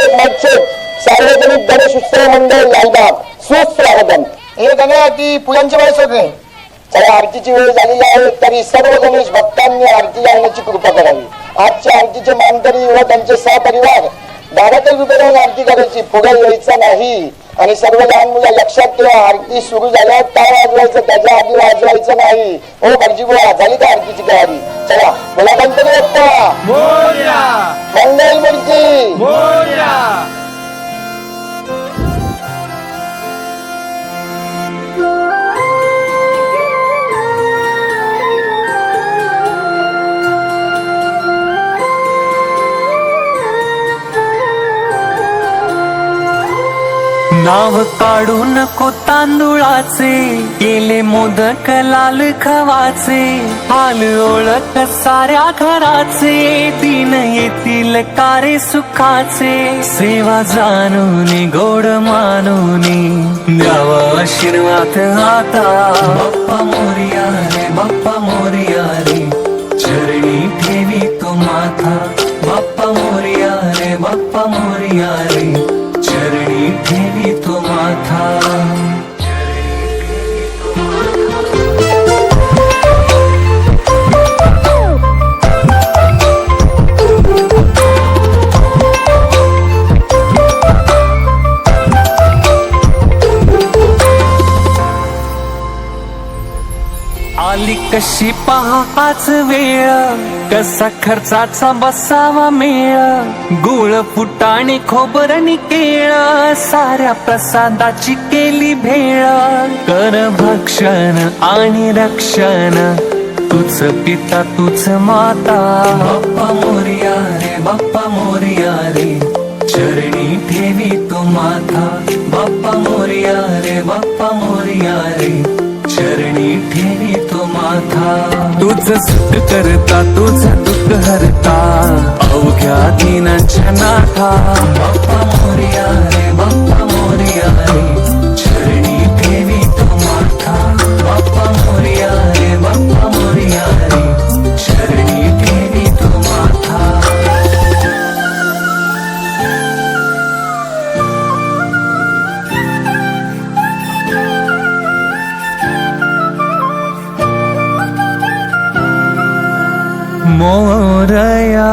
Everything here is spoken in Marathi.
पंचायत महोत्सव सार्वजनिक गणेश उत्सव मंडळ लालबाग सुस्वागतम। हे गणेश ती पूजांची वेळ होत नाही। चला आरतीची वेळ झालेली आहे तरी सर्व गणेश भक्तांनी आरती आणण्याची कृपा करावी। आजच्या आरतीचे मानकरी व त्यांचे सहपरिवार दारातच उभे राहून आरती करायची, पुढे यायचं नाही। आणि सर्व लहान मुलं लक्षात ठेवा, आरती सुरू झाल्यावर टाळ वाजवायचं, त्याच्या आधी वाजवायचं नाही। हो भटजी बुवा, झाली का आरतीची तयारी? चला बोला गणपती बाप्पा मोरया, मंगल मूर्ती मोरया। नाव काढू नको तांदुळाचे, केले मोदक लाल खवाचे, हाल ओळख साऱ्या घराचे, दिन येतील कारे सुखाचे, सेवा जाणून गोड मानून द्यावा आशीर्वाद आता। बाप्पा मोरया रे, बाप्पा मोरया रे, चरणी ठेवी तो माथा। बाप्पा मोरया रे, बाप्पा मोरया रे, चरणी ठेवी तो माथा। आली कशी पहाच वेळ, कसा खर्चाचा बसावा मेळ, गुळ फुटाणे खोबरणी केळ, साऱ्या प्रसादाची केली भेळ, कर भक्षण आणि रक्षण, तुझ पिता तुझ माता। बाप्पा मोरया रे, बाप्पा मोरया रे, चरणी ठेवी तो माथा। बाप्पा मोरया रे, बाप्पा मोरया रे, चरणी ठेवी तो माथा। तुझ सुख करता, तुझ दुःख हरता, अवघ्या दिनाच्या नाथा। बाप्पा मोरया रे, बाप्पा मोरया रे, चरणी ठेवी तो माथा। बाप्पा मोरया रे, बाप्पा मोरया रे, चरणी ठेवी तो माथा। मोरया